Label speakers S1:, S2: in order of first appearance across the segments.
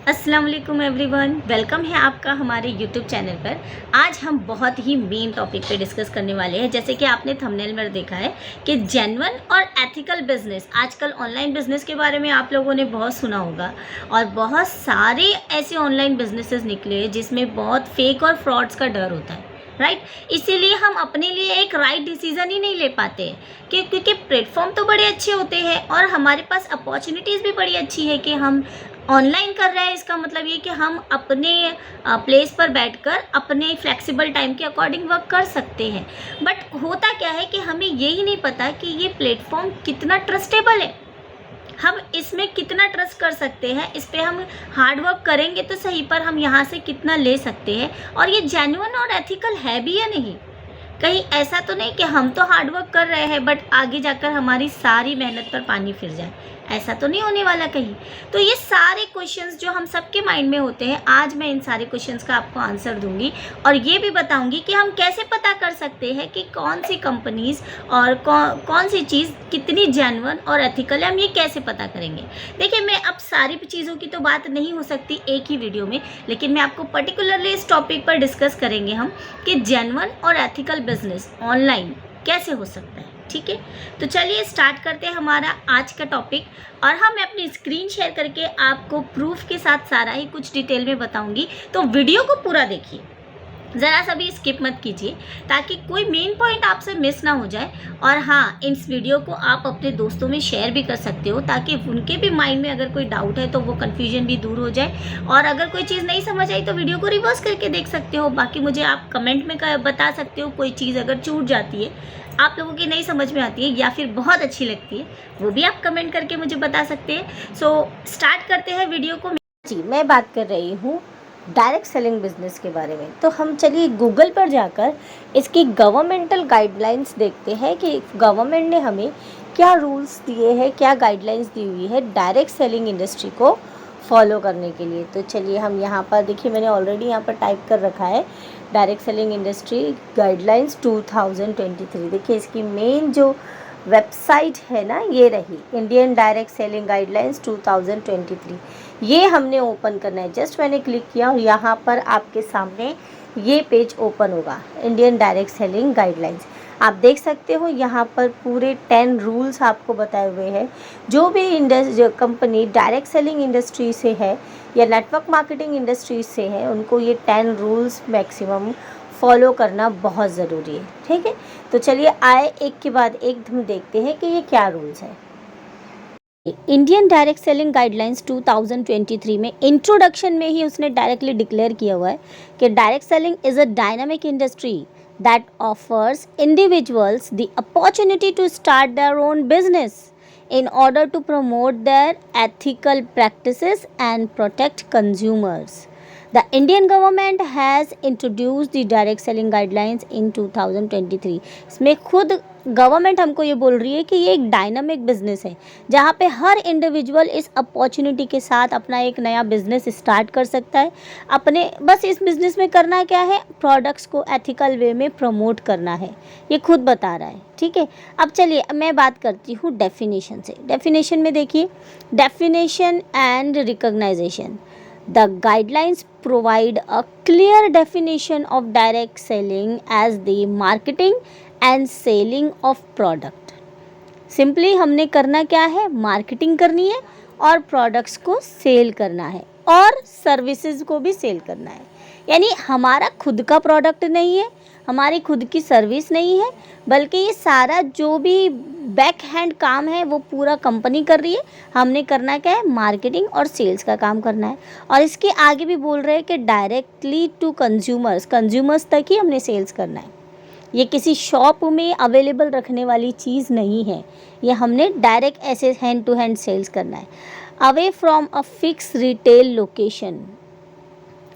S1: अस्सलाम वालेकुम everyone, welcome है आपका हमारे यूट्यूब चैनल पर। आज हम बहुत ही मेन टॉपिक पे डिस्कस करने वाले हैं। जैसे कि आपने थंबनेल में देखा है कि जेन्युइन और एथिकल बिजनेस, आजकल ऑनलाइन बिजनेस के बारे में आप लोगों ने बहुत सुना होगा और बहुत सारे ऐसे ऑनलाइन बिजनेसेस निकले हैं जिसमें बहुत फेक और फ्रॉड्स का डर होता है, राइट। इसीलिए हम अपने लिए एक राइट डिसीज़न ही नहीं ले पाते हैं क्योंकि प्लेटफॉर्म तो बड़े अच्छे होते हैं और हमारे पास अपॉर्चुनिटीज़ भी बड़ी अच्छी है कि हम ऑनलाइन कर रहे हैं। इसका मतलब ये कि हम अपने प्लेस पर बैठकर अपने फ्लेक्सिबल टाइम के अकॉर्डिंग वर्क कर सकते हैं। बट होता क्या है कि हमें यही नहीं पता कि ये प्लेटफॉर्म कितना ट्रस्टेबल है, हम इसमें कितना ट्रस्ट कर सकते हैं, इस पर हम हार्ड वर्क करेंगे तो सही, पर हम यहाँ से कितना ले सकते हैं और ये जेन्युइन और एथिकल है भी या नहीं। कहीं ऐसा तो नहीं कि हम तो हार्ड वर्क कर रहे हैं बट आगे जाकर हमारी सारी मेहनत पर पानी फिर जाए, ऐसा तो नहीं होने वाला कहीं। तो ये सारे क्वेश्चंस जो हम सबके माइंड में होते हैं, आज मैं इन सारे क्वेश्चंस का आपको आंसर दूंगी और ये भी बताऊंगी कि हम कैसे पता कर सकते हैं कि कौन सी कंपनीज और कौन सी चीज़ कितनी जेन्युइन और एथिकल है, हम ये कैसे पता करेंगे। देखिए, मैं अब सारी चीज़ों की तो बात नहीं हो सकती एक ही वीडियो में, लेकिन मैं आपको पर्टिकुलरली इस टॉपिक पर डिस्कस करेंगे हम कि जेन्युइन और एथिकल बिजनेस ऑनलाइन कैसे हो सकता है। ठीक है, तो चलिए स्टार्ट करते हैं हमारा आज का टॉपिक। और हाँ, मैं अपनी स्क्रीन शेयर करके आपको प्रूफ के साथ सारा ही कुछ डिटेल में बताऊंगी, तो वीडियो को पूरा देखिए, ज़रा सा भी स्किप मत कीजिए ताकि कोई मेन पॉइंट आपसे मिस ना हो जाए। और हाँ, इस वीडियो को आप अपने दोस्तों में शेयर भी कर सकते हो ताकि उनके भी माइंड में अगर कोई डाउट है तो वो कन्फ्यूजन भी दूर हो जाए। और अगर कोई चीज़ नहीं समझ आई तो वीडियो को रिवर्स करके देख सकते हो। बाकी मुझे आप कमेंट में बता सकते हो, कोई चीज़ अगर छूट जाती है, आप लोगों की नहीं समझ में आती है या फिर बहुत अच्छी लगती है, वो भी आप कमेंट करके मुझे बता सकते हैं। सो स्टार्ट करते हैं वीडियो को। जी, मैं बात कर रही हूँ डायरेक्ट सेलिंग बिजनेस के बारे में। तो हम चलिए गूगल पर जाकर इसकी गवर्नमेंटल गाइडलाइंस देखते हैं कि गवर्नमेंट ने हमें क्या रूल्स दिए हैं, क्या गाइडलाइंस दी हुई है डायरेक्ट सेलिंग इंडस्ट्री को फॉलो करने के लिए। तो चलिए हम यहाँ पर देखिए, मैंने ऑलरेडी यहाँ पर टाइप कर रखा है डायरेक्ट सेलिंग इंडस्ट्री गाइडलाइंस 2023। देखिए, इसकी मेन जो वेबसाइट है ना, ये रही इंडियन डायरेक्ट सेलिंग गाइडलाइंस 2023। ये हमने ओपन करना है। जस्ट मैंने क्लिक किया और यहाँ पर आपके सामने ये पेज ओपन होगा, इंडियन डायरेक्ट सेलिंग गाइडलाइंस। आप देख सकते हो यहाँ पर पूरे 10 रूल्स आपको बताए हुए हैं। जो भी कंपनी डायरेक्ट सेलिंग इंडस्ट्री से है या नेटवर्क मार्केटिंग इंडस्ट्री से है, उनको ये 10 रूल्स मैक्सिमम फॉलो करना बहुत ज़रूरी है। ठीक है, तो चलिए आए एक के बाद एक हम देखते हैं कि ये क्या रूल्स है। इंडियन डायरेक्ट सेलिंग गाइडलाइंस 2023 में इंट्रोडक्शन में ही उसने डायरेक्टली डिक्लेयर किया हुआ है कि direct selling is a dynamic industry that offers individuals the opportunity to start their own business in order to promote their ethical practices and protect consumers. The Indian government has introduced the direct selling guidelines in 2023. इसमें खुद government हमको ये बोल रही है कि ये एक डायनामिक बिजनेस है जहाँ पे हर इंडिविजुअल इस अपॉर्चुनिटी के साथ अपना एक नया बिजनेस स्टार्ट कर सकता है। अपने बस इस बिजनेस में करना क्या है, प्रोडक्ट्स को एथिकल वे में प्रमोट करना है, ये खुद बता रहा है। ठीक है, अब चलिए मैं बात करती हूँ डेफिनेशन से। डेफिनेशन में देखिए, definition and recognisation. The guidelines provide a clear definition of direct selling as the marketing and selling of product. Simply हमने करना क्या है, मार्केटिंग करनी है और प्रोडक्ट्स को सेल करना है और सर्विसेज को भी सेल करना है। यानी हमारा खुद का प्रोडक्ट नहीं है, हमारी खुद की सर्विस नहीं है, बल्कि ये सारा जो भी बैक हैंड काम है वो पूरा कंपनी कर रही है। हमने करना क्या है, मार्केटिंग और सेल्स का काम करना है। और इसके आगे भी बोल रहे हैं कि डायरेक्टली टू कंज्यूमर्स तक ही हमने सेल्स करना है। ये किसी शॉप में अवेलेबल रखने वाली चीज़ नहीं है, ये हमने डायरेक्ट ऐसे हैंड टू हैंड सेल्स करना है। Away from a fix retail location,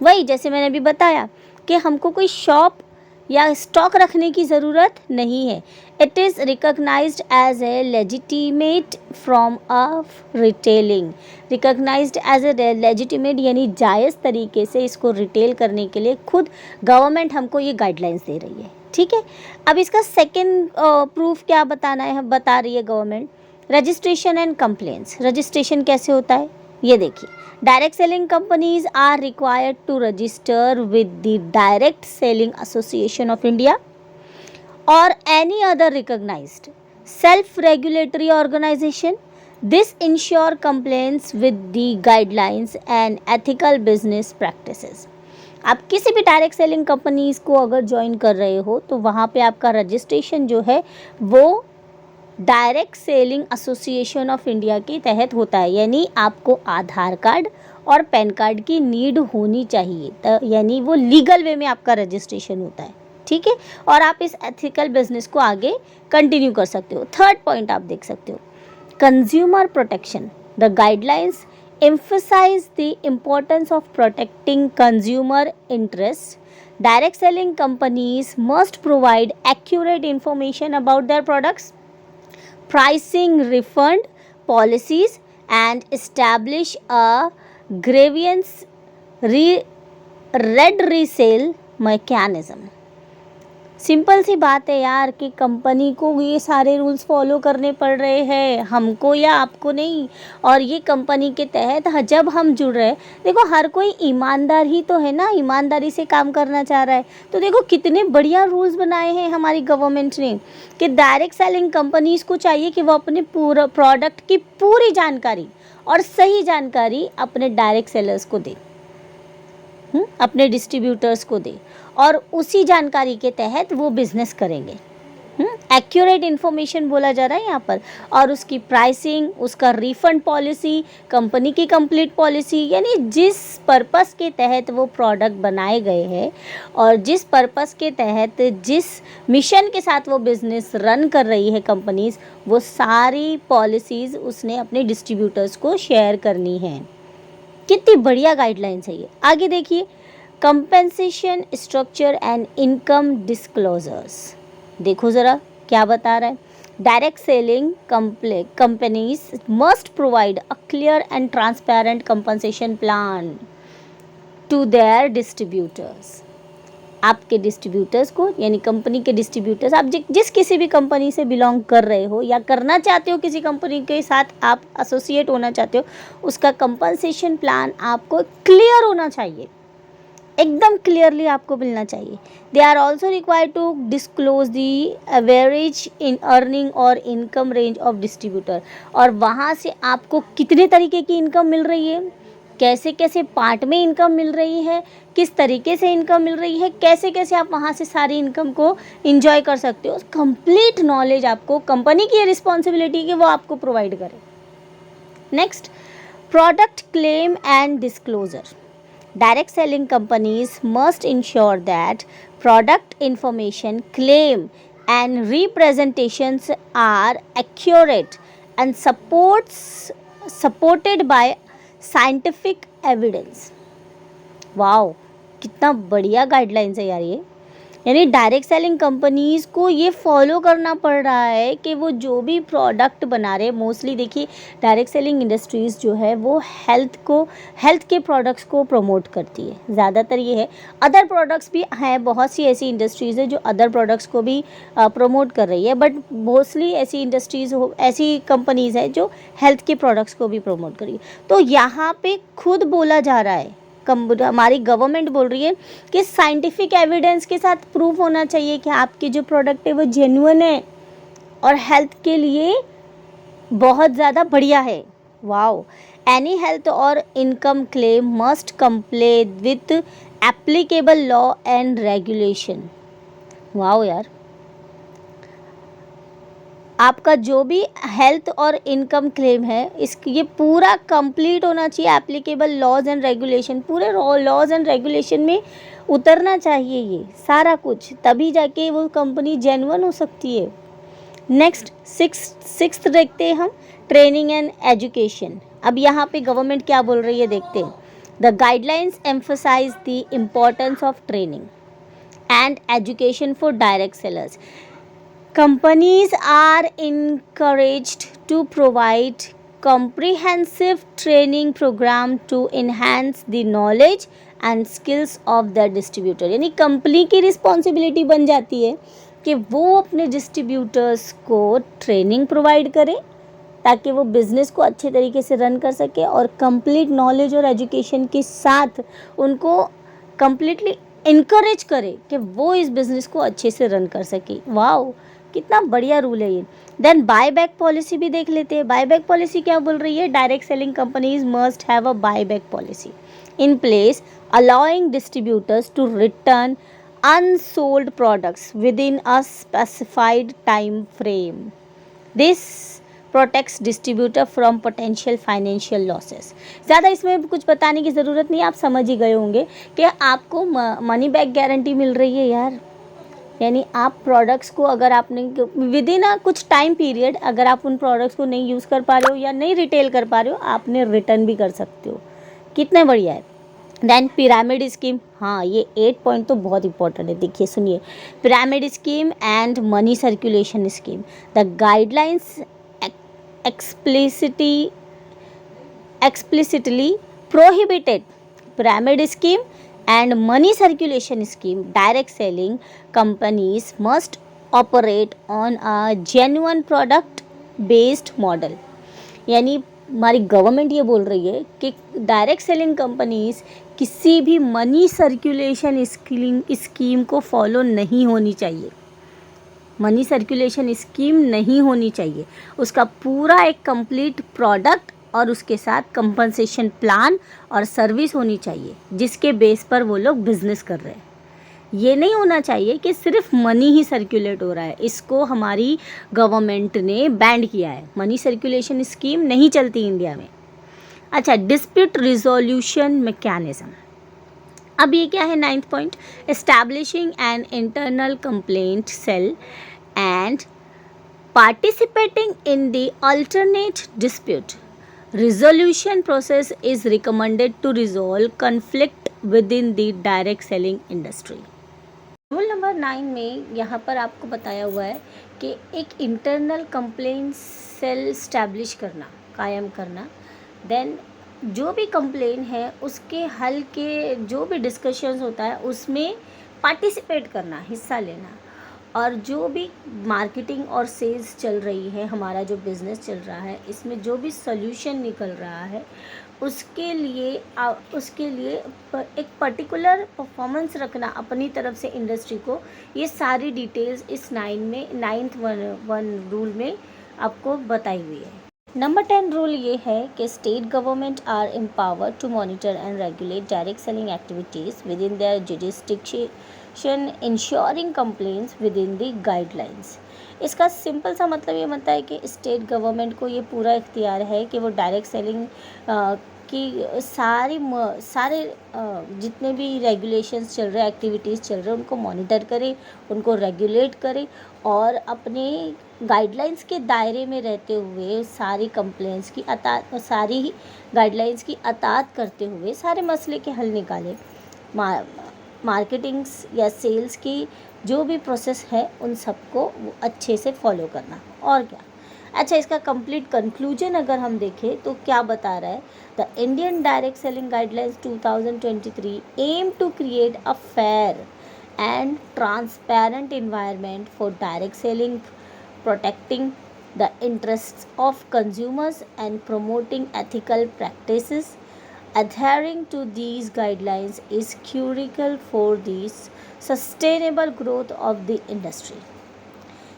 S1: वही जैसे मैंने अभी बताया कि हमको कोई शॉप या स्टॉक रखने की ज़रूरत नहीं है। It is recognised as a legitimate form a retailing. Recognised as a legitimate यानी जायज़ तरीके से इसको रिटेल करने के लिए खुद गवर्नमेंट हमको ये गाइडलाइंस दे रही है। ठीक है, अब इसका सेकेंड प्रूफ क्या बताना है, बता रही है government, registration and complaints. Registration कैसे होता है ये देखिए। Direct selling companies are required to register with the Direct Selling Association of India or any other recognized self-regulatory organization. This ensure compliance with the guidelines and ethical business practices. आप किसी भी direct selling companies को अगर join कर रहे हो तो वहाँ पे आपका रजिस्ट्रेशन जो है वो direct selling association of India के तहत होता है, यानी आपको आधार कार्ड और पैन कार्ड की नीड होनी चाहिए, यानी वो लीगल वे में आपका रजिस्ट्रेशन होता है, ठीक है। और आप इस एथिकल बिजनेस को आगे कंटिन्यू कर सकते हो। थर्ड पॉइंट आप देख सकते हो, consumer protection. The guidelines emphasize the importance of protecting consumer interests. Direct selling companies must provide accurate information about their products, pricing, refund policies, and establish a grievance red resale mechanism. Simple सी बात है यार कि company को ये सारे rules follow करने पड़ रहे हैं, हमको या आपको नहीं। और ये कंपनी के तहत जब हम जुड़ रहे हैं, देखो हर कोई ईमानदार ही तो है ना, ईमानदारी से काम करना चाह रहा है। तो देखो कितने बढ़िया रूल्स बनाए हैं हमारी गवर्नमेंट ने कि डायरेक्ट सेलिंग कंपनीज़ को चाहिए कि वो अपने पूरा प्रोडक्ट की पूरी जानकारी और सही जानकारी अपने डायरेक्ट सेलर्स को दे, अपने डिस्ट्रीब्यूटर्स को दे, और उसी जानकारी के तहत वो बिज़नेस करेंगे। एक्यूरेट इन्फॉर्मेशन बोला जा रहा है यहाँ पर, और उसकी प्राइसिंग, उसका रिफंड पॉलिसी, कंपनी की कंप्लीट पॉलिसी, यानी जिस पर्पस के तहत वो प्रोडक्ट बनाए गए हैं और जिस पर्पस के तहत, जिस मिशन के साथ वो बिज़नेस रन कर रही है कंपनीज़, वो सारी पॉलिसीज़ उसने अपने डिस्ट्रीब्यूटर्स को शेयर करनी है। कितनी बढ़िया गाइडलाइंस है ये। आगे देखिए, compensation structure and income disclosures. देखो ज़रा क्या बता रहा है। Direct selling companies must provide a clear and transparent compensation plan to their distributors. आपके डिस्ट्रीब्यूटर्स को, यानी कंपनी के डिस्ट्रीब्यूटर्स, आप जिस किसी भी कंपनी से बिलोंग कर रहे हो या करना चाहते हो, किसी कंपनी के साथ आप एसोसिएट होना चाहते हो, उसका कंपनसेशन प्लान आपको क्लियर होना चाहिए, एकदम क्लियरली आपको मिलना चाहिए। They are also required to disclose the average in earning और इनकम रेंज ऑफ डिस्ट्रीब्यूटर। और वहाँ से आपको कितने तरीके की इनकम मिल रही है, कैसे कैसे पार्ट में इनकम मिल रही है, किस तरीके से इनकम मिल रही है, कैसे कैसे आप वहाँ से सारी इनकम को एंजॉय कर सकते हो, कंप्लीट नॉलेज आपको, कंपनी की रिस्पॉन्सिबिलिटी कि वो आपको प्रोवाइड करे। Next, product claim and disclosure. Direct selling companies must ensure that product information, claim and representations are accurate and supported by scientific evidence. Wow, कितना बढ़िया गाइडलाइंस है यार ये। यानी डायरेक्ट सेलिंग कंपनीज़ को ये फॉलो करना पड़ रहा है कि वो जो भी प्रोडक्ट बना रहे, मोस्टली देखिए डायरेक्ट सेलिंग इंडस्ट्रीज़ जो है वो हेल्थ के प्रोडक्ट्स को प्रमोट करती है, ज़्यादातर ये है। अदर प्रोडक्ट्स भी हैं, बहुत सी ऐसी इंडस्ट्रीज़ है जो अदर प्रोडक्ट्स को भी प्रमोट कर रही है, बट मोस्टली ऐसी ऐसी कंपनीज़ है जो हेल्थ के प्रोडक्ट्स को भी प्रमोट कर रही है। तो यहाँ पे खुद बोला जा रहा है, हमारी गवर्नमेंट बोल रही है कि साइंटिफिक एविडेंस के साथ प्रूफ होना चाहिए कि आपके जो प्रोडक्ट है वो जेन्युइन है और हेल्थ के लिए बहुत ज़्यादा बढ़िया है। वाओ, एनी हेल्थ और income claim must comply with applicable law and regulation. Wow यार, आपका जो भी हेल्थ और इनकम क्लेम है ये पूरा कंप्लीट होना चाहिए, एप्लीकेबल लॉज एंड रेगुलेशन, पूरे लॉज एंड रेगुलेशन में उतरना चाहिए ये सारा कुछ, तभी जाके वो कंपनी जेन्युइन हो सकती है। नेक्स्ट, सिक्स्थ देखते हैं हम, ट्रेनिंग एंड एजुकेशन। अब यहाँ पे गवर्नमेंट क्या बोल रही है देखते हैं। The guidelines emphasise the importance of training and education for direct sellers. Companies are encouraged to provide comprehensive training program to enhance the knowledge and skills of their distributor। यानी कंपनी की responsibility बन जाती है कि वो अपने distributors को training provide करे ताकि वो बिज़नेस को अच्छे तरीके से रन कर सके और कंप्लीट नॉलेज और एजुकेशन के साथ उनको कंप्लीटली इनकरेज करे कि वो इस बिज़नेस को अच्छे से रन कर सके। वाओ, कितना बढ़िया रूल है ये। देन बाय बैक पॉलिसी भी देख लेते हैं। बाय बैक पॉलिसी क्या बोल रही है? Direct selling companies must have a buy back policy in place, allowing distributors to return unsold products within a specified time frame. This protects distributor from potential financial losses. ज़्यादा इसमें कुछ बताने की ज़रूरत नहीं, आप समझ ही गए होंगे कि आपको मनी बैक गारंटी मिल रही है यार। यानी आप प्रोडक्ट्स को अगर आपने विद इन कुछ टाइम पीरियड अगर आप उन प्रोडक्ट्स को नहीं यूज़ कर पा रहे हो या नहीं रिटेल कर पा रहे हो, आपने रिटर्न भी कर सकते हो। कितने बढ़िया है। देन पिरामिड स्कीम, हाँ ये 8 पॉइंट तो बहुत इंपॉर्टेंट है। देखिए सुनिए, pyramid scheme and money circulation scheme, the guidelines explicitly prohibited pyramid scheme and money circulation scheme. Direct selling companies must operate on a genuine product based model. यानी हमारी government ये बोल रही है कि डायरेक्ट सेलिंग कंपनीज किसी भी money circulation scheme को फॉलो नहीं होनी चाहिए। मनी सर्कुलेशन स्कीम नहीं होनी चाहिए। उसका पूरा एक कंप्लीट प्रोडक्ट और उसके साथ कंपनसेशन प्लान और सर्विस होनी चाहिए जिसके बेस पर वो लोग बिजनेस कर रहे हैं। ये नहीं होना चाहिए कि सिर्फ मनी ही सर्कुलेट हो रहा है। इसको हमारी गवर्नमेंट ने बैंड किया है। मनी सर्कुलेशन स्कीम नहीं चलती इंडिया में। अच्छा, डिस्प्यूट रिजोल्यूशन मैकेनिज्म, अब ये क्या है? 9th point, establishing an internal complaint cell and participating in the alternate dispute resolution process is recommended to resolve conflict within the direct selling industry. Rule number 9 में यहाँ पर आपको बताया हुआ है कि एक इंटरनल कंप्लेंट सेल स्टैब्लिश करना, कायम करना, देन जो भी कंप्लेन है उसके हल के जो भी डिस्कशंस होता है उसमें पार्टिसिपेट करना, हिस्सा लेना, और जो भी मार्केटिंग और सेल्स चल रही है, हमारा जो बिज़नेस चल रहा है, इसमें जो भी सोल्यूशन निकल रहा है उसके लिए एक पर्टिकुलर परफॉर्मेंस रखना अपनी तरफ से इंडस्ट्री को, ये सारी डिटेल्स इस 9th रूल में आपको बताई हुई है। नंबर 10 रूल ये है कि state government are empowered to monitor and regulate direct selling activities within their jurisdiction ensuring complaints within the guidelines. इसका सिंपल सा मतलब ये बनता है कि स्टेट गवर्नमेंट को ये पूरा इख्तियार है कि वो डायरेक्ट सेलिंग कि सारे जितने भी रेगुलेशंस चल रहे हैं, एक्टिविटीज़ चल रहे हैं, उनको मॉनिटर करे, उनको रेगुलेट करे और अपने गाइडलाइंस के दायरे में रहते हुए सारी कंप्लेंट्स की सारी गाइडलाइंस की अतात करते हुए सारे मसले के हल निकाले। मार्केटिंग्स या सेल्स की जो भी प्रोसेस है उन सबको वो अच्छे से फॉलो करना, और क्या। अच्छा, इसका कंप्लीट कंक्लूजन अगर हम देखें तो क्या बता रहा है? The Indian direct selling guidelines 2023 aim to create a fair and transparent environment for direct selling, protecting the interests of consumers and promoting ethical practices. Adhering to these guidelines is critical for the sustainable growth of the industry.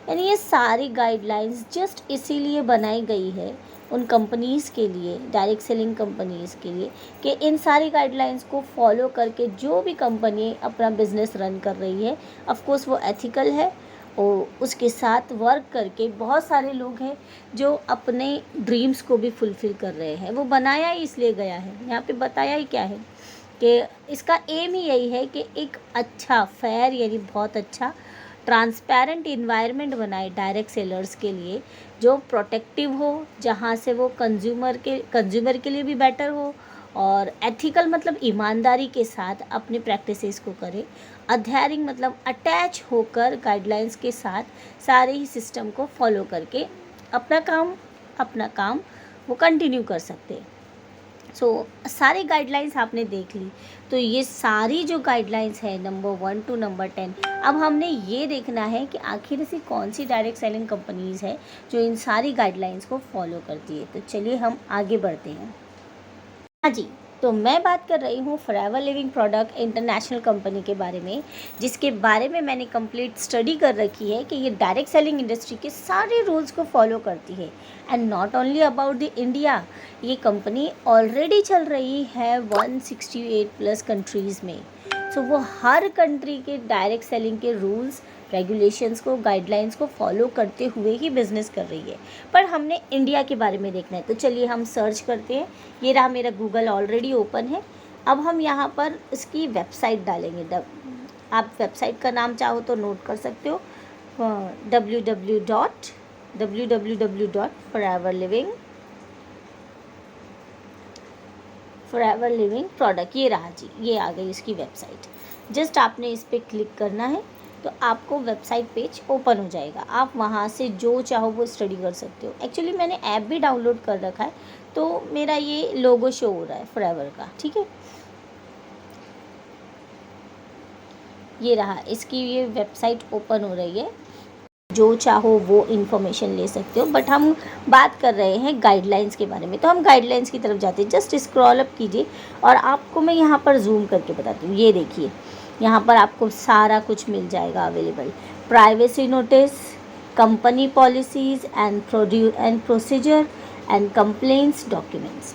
S1: यानी ये सारी guidelines just इसीलिए बनाई गई है उन companies के लिए, डायरेक्ट सेलिंग कंपनीज़ के लिए, कि इन सारी गाइडलाइंस को फॉलो करके जो भी कंपनी अपना बिज़नेस रन कर रही है, ऑफ कोर्स वो एथिकल है, और उसके साथ वर्क करके बहुत सारे लोग हैं जो अपने ड्रीम्स को भी फुलफ़िल कर रहे हैं। वो बनाया ही इसलिए गया है, यहाँ पे बताया ही क्या है कि इसका एम ही यही है कि एक अच्छा फेयर यानी बहुत अच्छा ट्रांसपेरेंट इन्वायरमेंट बनाए डायरेक्ट सेलर्स के लिए, जो प्रोटेक्टिव हो, जहाँ से वो कंज्यूमर के लिए भी बेटर हो, और एथिकल मतलब ईमानदारी के साथ अपने प्रैक्टिसेस को करे, अधेयरिंग मतलब अटैच होकर गाइडलाइंस के साथ सारे ही सिस्टम को फॉलो करके अपना काम वो कंटिन्यू कर सकते हैं। सो सारी गाइडलाइंस आपने देख ली। तो ये सारी जो गाइडलाइंस है नंबर 1 टू नंबर 10, अब हमने ये देखना है कि आखिर ऐसी कौन सी डायरेक्ट सेलिंग कंपनीज़ है जो इन सारी गाइडलाइंस को फॉलो करती है। तो चलिए हम आगे बढ़ते हैं। हाँ जी, तो मैं बात कर रही हूँ forever living product international company के बारे में, जिसके बारे में मैंने कंप्लीट स्टडी कर रखी है कि ये डायरेक्ट सेलिंग इंडस्ट्री के सारे रूल्स को फॉलो करती है। And not only about the India, ये कंपनी ऑलरेडी चल रही है 168 प्लस कंट्रीज़ में। सो वो हर कंट्री के डायरेक्ट सेलिंग के रूल्स, रेगुलेशंस को, गाइडलाइंस को फॉलो करते हुए ही बिज़नेस कर रही है। पर हमने इंडिया के बारे में देखना है, तो चलिए हम सर्च करते हैं। ये रहा, मेरा गूगल ऑलरेडी ओपन है। अब हम यहाँ पर इसकी वेबसाइट डालेंगे। आप वेबसाइट का नाम चाहो तो नोट कर सकते हो, फॉरएवर लिविंग प्रोडक्ट। ये रहा जी, ये आ गई इसकी वेबसाइट। जस्ट आपने इस पर क्लिक करना है तो आपको वेबसाइट पेज ओपन हो जाएगा। आप वहाँ से जो चाहो वो स्टडी कर सकते हो। एक्चुअली मैंने ऐप भी डाउनलोड कर रखा है, तो मेरा ये लोगो शो हो रहा है फॉरएवर का, ठीक है। ये रहा, इसकी ये वेबसाइट ओपन हो रही है। जो चाहो वो इन्फॉर्मेशन ले सकते हो, बट हम बात कर रहे हैं गाइडलाइंस के बारे में, तो हम गाइडलाइंस की तरफ जाते हैं। जस्ट स्क्रॉल अप कीजिए और आपको मैं यहाँ पर जूम करके बताती हूँ। ये देखिए, यहाँ पर आपको सारा कुछ मिल जाएगा available. Privacy notice, company policies and procedure and complaints documents,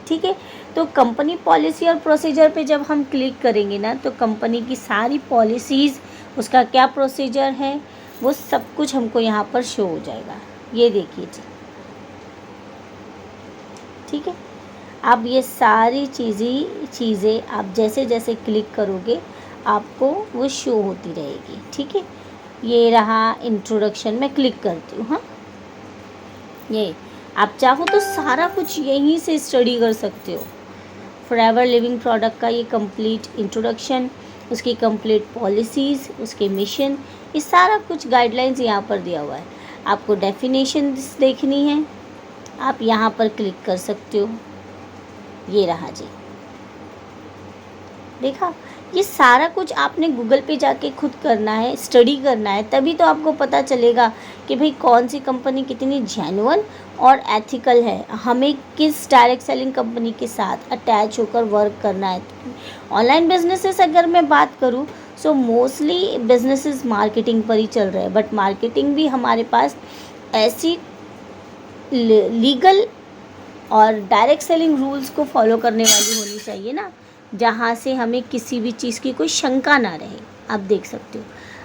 S1: ठीक है। तो कंपनी पॉलिसी और प्रोसीजर पे जब हम क्लिक करेंगे ना, तो कंपनी की सारी पॉलिसीज़, उसका क्या प्रोसीजर है, वो सब कुछ हमको यहाँ पर शो हो जाएगा। ये देखिए जी, ठीक है। अब ये सारी चीज़ें आप जैसे जैसे क्लिक करोगे आपको वो शो होती रहेगी, ठीक है। ये रहा इंट्रोडक्शन, मैं क्लिक करती हूँ। हाँ, ये आप चाहो तो सारा कुछ यहीं से स्टडी कर सकते हो। फॉरएवर लिविंग प्रोडक्ट का ये कंप्लीट इंट्रोडक्शन, उसकी कंप्लीट पॉलिसीज़, उसके मिशन, ये सारा कुछ गाइडलाइंस यहाँ पर दिया हुआ है। आपको डेफिनेशंस देखनी है, आप यहाँ पर क्लिक कर सकते हो। ये रहा जी, देखा। ये सारा कुछ आपने गूगल पे जाके खुद करना है, स्टडी करना है, तभी तो आपको पता चलेगा कि भाई कौन सी कंपनी कितनी जेन्युइन और एथिकल है। हमें किस डायरेक्ट सेलिंग कंपनी के साथ अटैच होकर वर्क करना है। ऑनलाइन बिजनेसेस अगर मैं बात करूँ, सो मोस्टली बिजनेसेस मार्केटिंग पर ही चल रहे हैं, बट मार्केटिंग भी हमारे पास ऐसी लीगल और डायरेक्ट सेलिंग रूल्स को फॉलो करने वाली होनी चाहिए ना, जहाँ से हमें किसी भी चीज़ की कोई शंका ना रहे। आप देख सकते हो।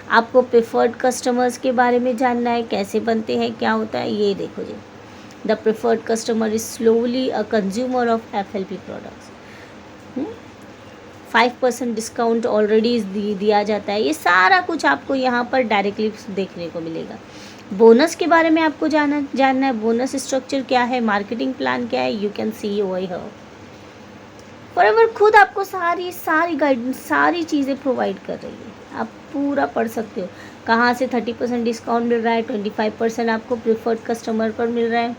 S1: आपको प्रेफर्ड कस्टमर्स के बारे में जानना है, कैसे बनते हैं, क्या होता है। ये देखो जी, the preferred customer is slowly a consumer of FLP products. 5% discount already दिया जाता है। ये सारा कुछ आपको यहाँ पर डायरेक्टली देखने को मिलेगा। बोनस के बारे में आपको जानना है, बोनस स्ट्रक्चर क्या है, मार्केटिंग प्लान क्या है, you can see over here. Forever खुद आपको सारी गाइडेंस, सारी चीज़ें प्रोवाइड कर रही है। आप पूरा पढ़ सकते हो, कहाँ से 30% डिस्काउंट मिल रहा है, 25% आपको प्रेफर्ड कस्टमर पर मिल रहा है,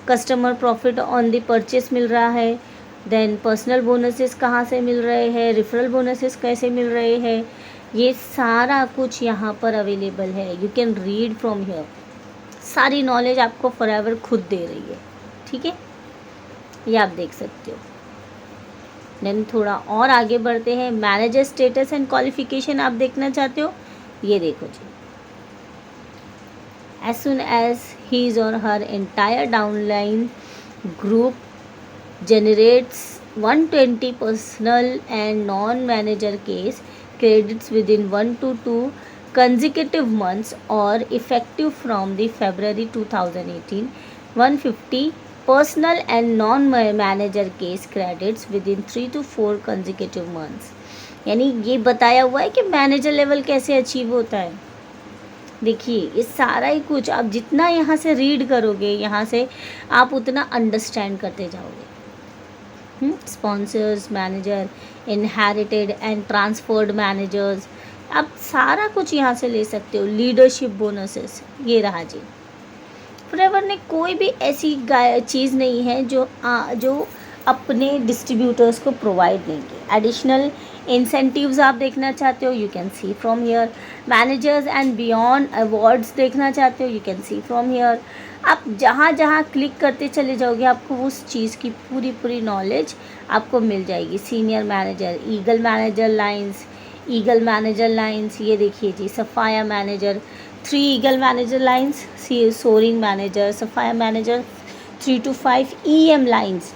S1: customer profit on the purchase मिल रहा है, देन पर्सनल बोनसेस कहाँ से मिल रहे हैं, रेफरल बोनसेस कैसे मिल रहे हैं। ये सारा कुछ यहाँ पर अवेलेबल है। You can read from here. सारी नॉलेज आपको फॉरएवर खुद दे रही है, ठीक है। ये आप देख सकते हो। देन थोड़ा और आगे बढ़ते हैं। मैनेजर स्टेटस एंड क्वालिफिकेशन आप देखना चाहते हो, ये देखो जी। एज सुन एज हीज और her entire downline group generates 120 personal and non-manager case credits within 1 to 2 consecutive months or effective from the February 2018, 150 personal and non-manager case credits within 3 to 4 consecutive months। यानी ये बताया हुआ है कि manager level कैसे achieve होता है। देखिए, ये सारा ही कुछ आप जितना यहाँ से रीड करोगे, यहाँ से आप उतना अंडरस्टैंड करते जाओगे। Sponsors manager, inherited and transferred managers, आप सारा कुछ यहाँ से ले सकते हो। लीडरशिप बोनसेस, ये रहा जी। फॉरएवर ने कोई भी ऐसी चीज़ नहीं है जो अपने डिस्ट्रीब्यूटर्स को प्रोवाइड देंगे। एडिशनल इंसेंटिव्स आप देखना चाहते हो, you can see from here. Managers and beyond awards देखना चाहते हो, you can see from here. आप जहाँ जहाँ क्लिक करते चले जाओगे आपको उस चीज़ की पूरी पूरी नॉलेज आपको मिल जाएगी। Senior manager, eagle manager lines, ये देखिए जी, sapphire manager 3 eagle manager lines, soaring manager, sapphire manager 3 to 5 EM lines.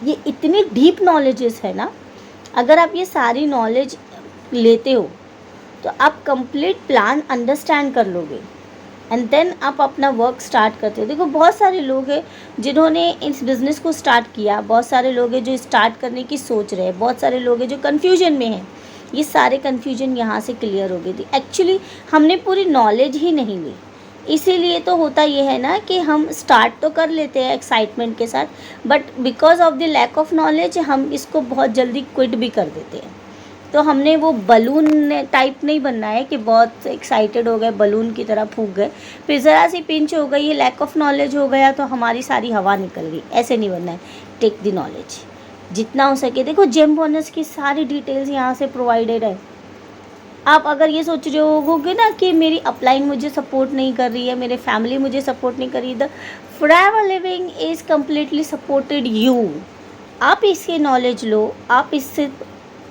S1: ये इतनी डीप नॉलेजेस है ना, अगर आप ये सारी नॉलेज लेते हो तो आप कंप्लीट प्लान अंडरस्टैंड कर लोगे एंड देन आप अपना वर्क स्टार्ट करते हो। देखो बहुत सारे लोग हैं जिन्होंने इस बिज़नेस को स्टार्ट किया, बहुत सारे लोग हैं जो स्टार्ट करने की सोच रहे हैं, बहुत सारे लोग हैं जो कन्फ्यूजन में हैं। ये सारे कन्फ्यूजन यहाँ से क्लियर हो गई थी। एक्चुअली हमने पूरी नॉलेज ही नहीं ली, इसीलिए तो होता ये है ना कि हम स्टार्ट तो कर लेते हैं एक्साइटमेंट के साथ, but because of the lack of knowledge हम इसको बहुत जल्दी क्विट भी कर देते हैं। तो हमने वो बलून टाइप नहीं बनना है कि बहुत एक्साइटेड हो गए, बलून की तरह फूंक गए, फिर ज़रा सी पिंच हो गई, ये लैक ऑफ नॉलेज हो गया तो हमारी सारी हवा निकल गई। ऐसे नहीं बनना है। टेक द नॉलेज जितना हो सके। देखो जेम बोनस की सारी डिटेल्स यहाँ से प्रोवाइडेड है। आप अगर ये सोच रहे होगे ना कि मेरी अपलाइन मुझे सपोर्ट नहीं कर रही है, मेरे फैमिली मुझे सपोर्ट नहीं कर रही, the forever living is completely supported you. आप इसकी नॉलेज लो, आप इससे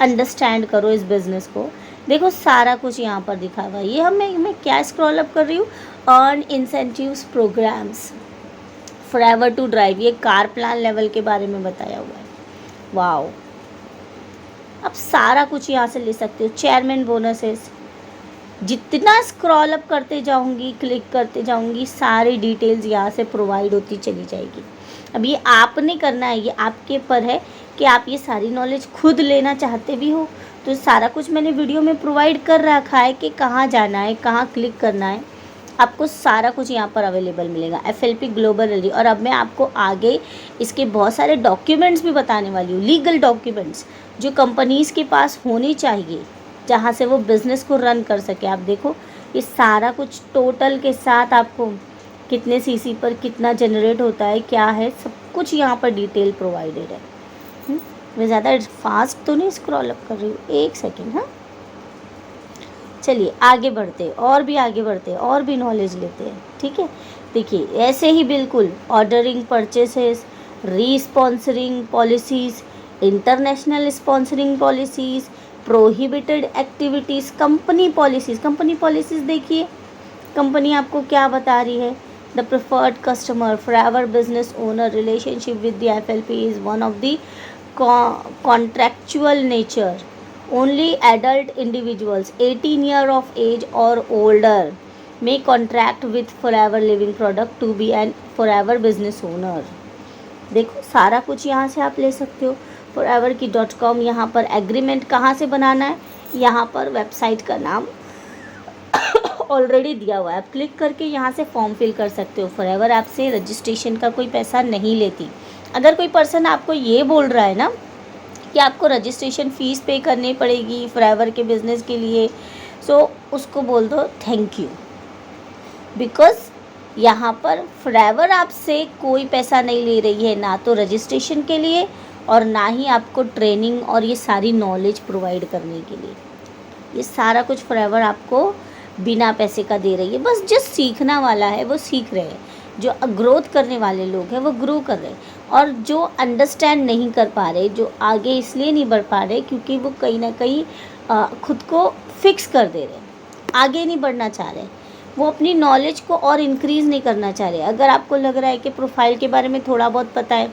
S1: अंडरस्टैंड करो इस बिज़नेस को। देखो सारा कुछ यहाँ पर दिखा हुआ है। ये मैं क्या स्क्रॉल अप कर रही हूँ, earn incentives programs, Forever to drive, ये कार प्लान लेवल के बारे में बताया हुआ है। वाओ, आप सारा कुछ यहाँ से ले सकते हो। चेयरमैन बोनसेस, जितना स्क्रॉल अप करते जाऊँगी, क्लिक करते जाऊँगी, सारी डिटेल्स यहाँ से प्रोवाइड होती चली जाएगी। अब ये आपने करना है, ये आपके पर है कि आप ये सारी नॉलेज खुद लेना चाहते भी हो तो सारा कुछ मैंने वीडियो में प्रोवाइड कर रखा है कि कहाँ जाना है, कहाँ क्लिक करना है, आपको सारा कुछ यहाँ पर अवेलेबल मिलेगा। FLP global ready. और अब मैं आपको आगे इसके बहुत सारे डॉक्यूमेंट्स भी बताने वाली हूँ, लीगल डॉक्यूमेंट्स जो कंपनीज़ के पास होने चाहिए जहाँ से वो बिज़नेस को रन कर सके। आप देखो ये सारा कुछ टोटल के साथ आपको कितने CC पर कितना जनरेट होता है, क्या है, सब कुछ यहाँ पर डिटेल प्रोवाइडेड है। मैं ज़्यादा फास्ट तो नहीं स्क्रॉल अप कर रही हूँ, एक सेकेंड। हाँ चलिए आगे बढ़ते हैं, और भी आगे बढ़ते हैं, और भी नॉलेज लेते हैं। ठीक है, देखिए ऐसे ही बिल्कुल ordering, purchases, responsoring policies, international sponsoring policies, prohibited activities, company policies देखिए कंपनी आपको क्या बता रही है। The preferred customer Forever business owner relationship with the FLP is one of the contractual nature. Only adult individuals 18 years of age or older may contract with Forever Living Product to be an Forever business owner. देखो सारा कुछ यहाँ से आप ले सकते हो। forever की .com, यहाँ पर एग्रीमेंट कहाँ से बनाना है, यहाँ पर वेबसाइट का नाम ऑलरेडी दिया हुआ है, आप क्लिक करके यहाँ से फॉर्म फिल कर सकते हो। फॉरएवर ऐप से रजिस्ट्रेशन का कोई पैसा नहीं लेती। अगर कोई पर्सन आपको ये बोल रहा है ना कि आपको रजिस्ट्रेशन फ़ीस पे करनी पड़ेगी फॉरएवर के बिज़नेस के लिए, सो उसको बोल दो थैंक यू, बिकॉज़ यहाँ पर फॉरएवर आपसे कोई पैसा नहीं ले रही है, ना तो रजिस्ट्रेशन के लिए और ना ही आपको ट्रेनिंग और ये सारी नॉलेज प्रोवाइड करने के लिए। ये सारा कुछ फॉरएवर आपको बिना पैसे का दे रही है। बस जो सीखना वाला है वो सीख रहे हैं, जो ग्रोथ करने वाले लोग हैं वो ग्रो कर रहे हैं, और जो अंडरस्टैंड नहीं कर पा रहे, जो आगे इसलिए नहीं बढ़ पा रहे क्योंकि वो कहीं ना कहीं खुद को फिक्स कर दे रहे हैं, आगे नहीं बढ़ना चाह रहे, वो अपनी नॉलेज को और इंक्रीज़ नहीं करना चाह रहे। अगर आपको लग रहा है कि प्रोफाइल के बारे में थोड़ा बहुत पता है,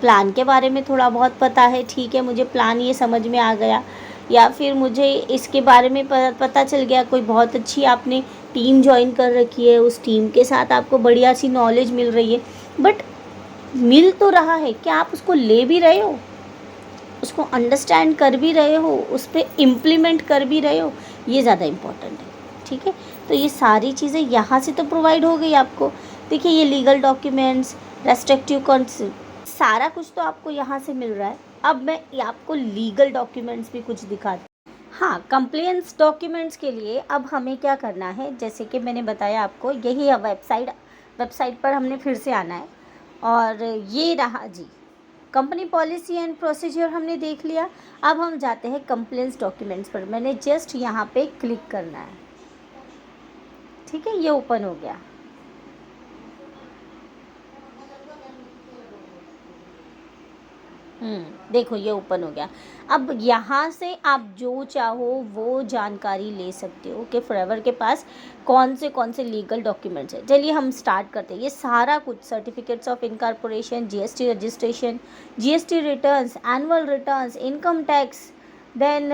S1: प्लान के बारे में थोड़ा बहुत पता है, ठीक है मुझे प्लान ये समझ में आ गया, या फिर मुझे इसके बारे में पता चल गया, कोई बहुत अच्छी आपने टीम ज्वाइन कर रखी है, उस टीम के साथ आपको बढ़िया सी नॉलेज मिल रही है, बट मिल तो रहा है, क्या आप उसको ले भी रहे हो, उसको अंडरस्टैंड कर भी रहे हो, उस पर इम्प्लीमेंट कर भी रहे हो, ये ज़्यादा इम्पॉर्टेंट है। ठीक है, तो ये सारी चीज़ें यहाँ से तो प्रोवाइड हो गई आपको। देखिए ये लीगल डॉक्यूमेंट्स, रेस्ट्रिक्टिव कॉन्सेप्ट, सारा कुछ तो आपको यहाँ से मिल रहा है। अब मैं आपको लीगल डॉक्यूमेंट्स भी कुछ दिखाती हूँ। हाँ, कंप्लेंट्स डॉक्यूमेंट्स के लिए अब हमें क्या करना है, जैसे कि मैंने बताया आपको, यही है वेबसाइट पर हमने फिर से आना है, और ये रहा जी कंपनी पॉलिसी एंड प्रोसीजर हमने देख लिया। अब हम जाते हैं कंप्लेंट्स डॉक्यूमेंट्स पर। मैंने जस्ट यहाँ पे क्लिक करना है, ठीक है, ये ओपन हो गया। देखो ये ओपन हो गया। अब यहाँ से आप जो चाहो वो जानकारी ले सकते हो कि फॉरएवर के पास कौन से लीगल डॉक्यूमेंट्स है। चलिए हम स्टार्ट करते हैं। ये सारा कुछ certificates of incorporation, GST registration, GST returns, annual returns, income tax, then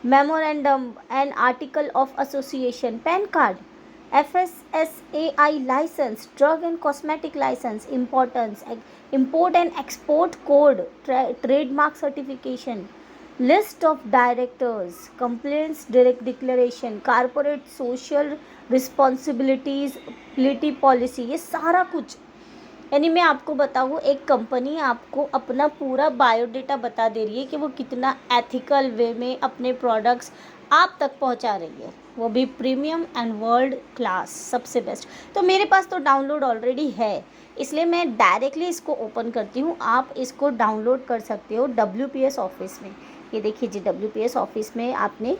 S1: memorandum and article of association, PAN card, FSSAI license, drug and cosmetic license, import and export code, trademark certification, list of directors, complaints direct declaration, corporate social responsibility policy, ये सारा कुछ। यानी मैं आपको बताऊँ, एक company आपको अपना पूरा बायोडेटा बता दे रही है कि वो कितना एथिकल वे में अपने प्रोडक्ट्स आप तक पहुंचा रही है, वो भी प्रीमियम एंड वर्ल्ड क्लास, सबसे बेस्ट। तो मेरे पास तो डाउनलोड ऑलरेडी है, इसलिए मैं डायरेक्टली इसको ओपन करती हूँ। आप इसको डाउनलोड कर सकते हो WPS ऑफिस में। ये देखिए जी, WPS ऑफिस में आपने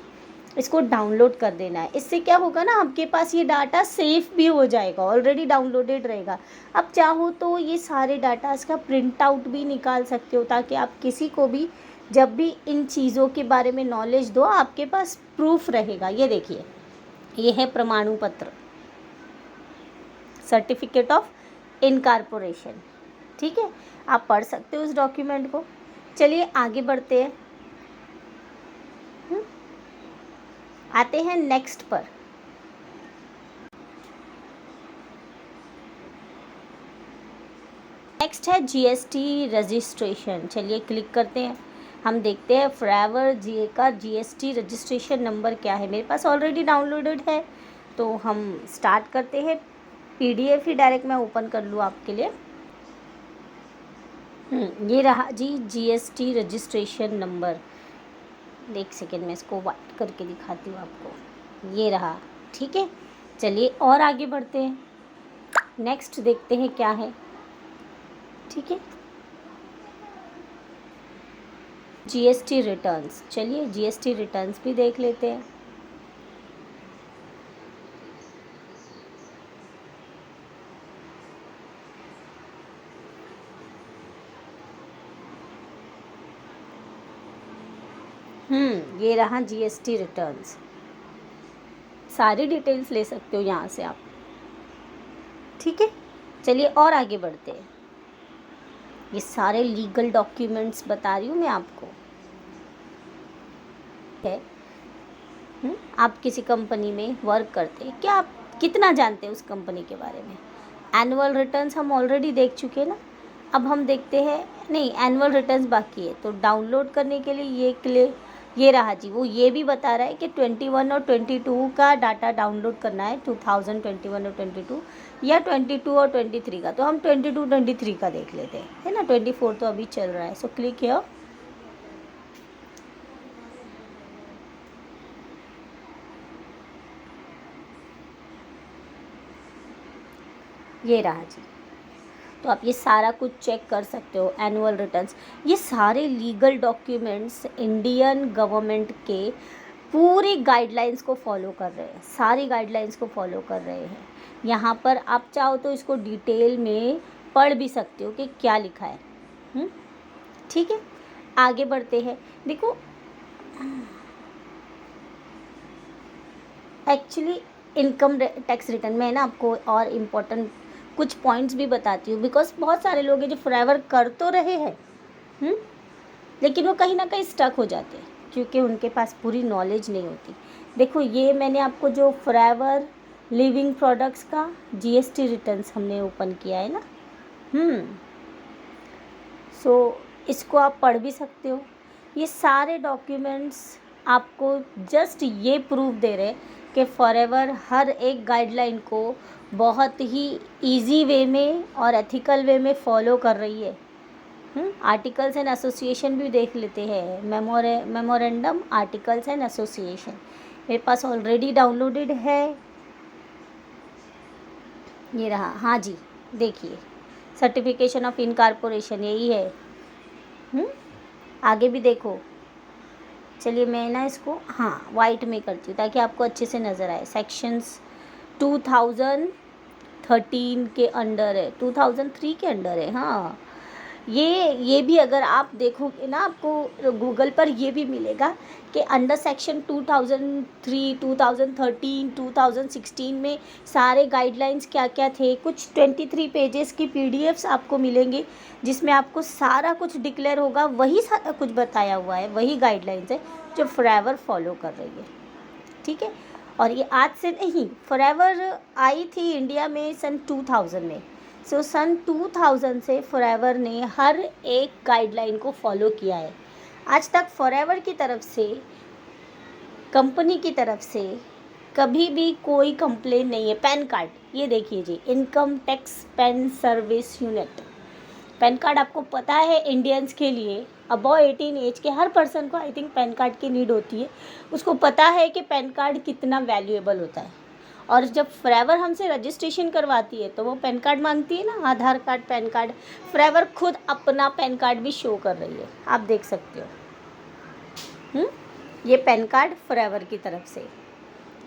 S1: इसको डाउनलोड कर देना है। इससे क्या होगा ना, आपके पास ये डाटा सेफ भी हो जाएगा, ऑलरेडी डाउनलोडेड रहेगा। अब चाहो तो ये सारे डाटा इसका प्रिंट आउट भी निकाल सकते हो, ताकि आप किसी को भी जब भी इन चीज़ों के बारे में नॉलेज दो, आपके पास प्रूफ रहेगा। ये देखिए, ये है प्रमाणु पत्र, सर्टिफिकेट ऑफ इनकॉर्पोरेशन, ठीक है, आप पढ़ सकते हो उस डॉक्यूमेंट को। चलिए आगे बढ़ते हैं। आते हैं नेक्स्ट पर। नेक्स्ट है जीएसटी रजिस्ट्रेशन। चलिए क्लिक करते हैं, हम देखते हैं फॉरएवर जीए का जीएसटी रजिस्ट्रेशन नंबर क्या है। मेरे पास ऑलरेडी डाउनलोडेड है, तो हम स्टार्ट करते हैं। PDF ही डायरेक्ट मैं ओपन कर लूँ आपके लिए। ये रहा जी जीएसटी रजिस्ट्रेशन नंबर। एक सेकेंड में इसको वाइट करके दिखाती हूँ आपको। ये रहा, ठीक है। चलिए और आगे बढ़ते हैं, नेक्स्ट देखते हैं क्या है, ठीक है। जीएसटी रिटर्न्स, चलिए जीएसटी रिटर्न्स भी देख लेते हैं। ये रहा जीएसटी रिटर्न्स। सारी डिटेल्स ले सकते हो यहाँ से आप, ठीक है। चलिए और आगे बढ़ते हैं। ये सारे लीगल डॉक्यूमेंट्स बता रही हूँ मैं आपको, है। आप किसी कंपनी में वर्क करते हैं, क्या आप कितना जानते हैं उस कंपनी के बारे में? एनुअल रिटर्न्स हम ऑलरेडी देख चुके हैं ना। अब हम देखते हैं, नहीं एनुअल रिटर्न्स बाकी है, तो डाउनलोड करने के लिए ये रहा जी, वो ये भी बता रहा है कि 21 और 22 का डाटा डाउनलोड करना है, 2021 और 22, या 22 और 23 का। तो हम 22 23 का देख लेते हैं, है ना। 24 तो अभी चल रहा है, सो क्लिक हियर। ये रहा जी, तो आप ये सारा कुछ चेक कर सकते हो। एनुअल रिटर्न्स, ये सारे लीगल डॉक्यूमेंट्स इंडियन गवर्नमेंट के पूरी गाइडलाइंस को फॉलो कर रहे हैं, सारी गाइडलाइंस को फॉलो कर रहे हैं। यहाँ पर आप चाहो तो इसको डिटेल में पढ़ भी सकते हो कि क्या लिखा है, ठीक है। आगे बढ़ते हैं। देखो एक्चुअली इनकम टैक्स रिटर्न में ना आपको और इम्पोर्टेंट कुछ पॉइंट्स भी बताती हूँ, बिकॉज बहुत सारे लोग हैं जो फॉरएवर कर तो रहे हैं, लेकिन वो कहीं ना कहीं स्टक हो जाते हैं क्योंकि उनके पास पूरी नॉलेज नहीं होती। देखो ये मैंने आपको जो फॉरएवर लिविंग प्रोडक्ट्स का जीएसटी रिटर्न्स हमने ओपन किया है ना, सो इसको आप पढ़ भी सकते हो। ये सारे डॉक्यूमेंट्स आपको जस्ट ये प्रूफ दे रहे कि फॉरएवर हर एक गाइडलाइन को बहुत ही इजी वे में और एथिकल वे में फॉलो कर रही है। आर्टिकल्स एंड एसोसिएशन भी देख लेते हैं, मेमोरेंडम आर्टिकल्स एंड एसोसिएशन मेरे पास ऑलरेडी डाउनलोडेड है। ये रहा, हाँ जी देखिए, सर्टिफिकेशन ऑफ इनकॉर्पोरेशन यही है, आगे भी देखो। चलिए मैं ना इसको हाँ वाइट में करती हूँ ताकि आपको अच्छे से नज़र आए। सेक्शंस 2013 के अंडर है, 2003 के अंडर है। हाँ ये भी अगर आप देखोगे ना आपको गूगल पर ये भी मिलेगा कि अंडर सेक्शन 2003, 2013, 2016 में सारे गाइडलाइंस क्या क्या थे। कुछ 23 पेजेस की पीडीएफ्स आपको मिलेंगे जिसमें आपको सारा कुछ डिक्लेयर होगा, वही सारा कुछ बताया हुआ है, वही गाइडलाइंस है जो फॉरएवर फॉलो कर रही है। ठीक है, और ये आज से नहीं, फॉरएवर आई थी इंडिया में सन 2000 में। सो सन 2000 से फॉरएवर ने हर एक गाइडलाइन को फॉलो किया है। आज तक फॉरएवर की तरफ से, कंपनी की तरफ से कभी भी कोई कंप्लेन नहीं है। पैन कार्ड ये देखिए जी, income tax PAN service unit. PAN card आपको पता है इंडियंस के लिए अबव 18 एज के हर पर्सन को आई थिंक पैन कार्ड की नीड होती है। उसको पता है कि पैन कार्ड कितना वैल्यूएबल होता है। और जब फॉरएवर हमसे रजिस्ट्रेशन करवाती है तो वो पैन कार्ड मांगती है ना, आधार कार्ड, पैन कार्ड। फॉरएवर खुद अपना पैन कार्ड भी शो कर रही है, आप देख सकते हो। ये पैन कार्ड फॉरएवर की तरफ से।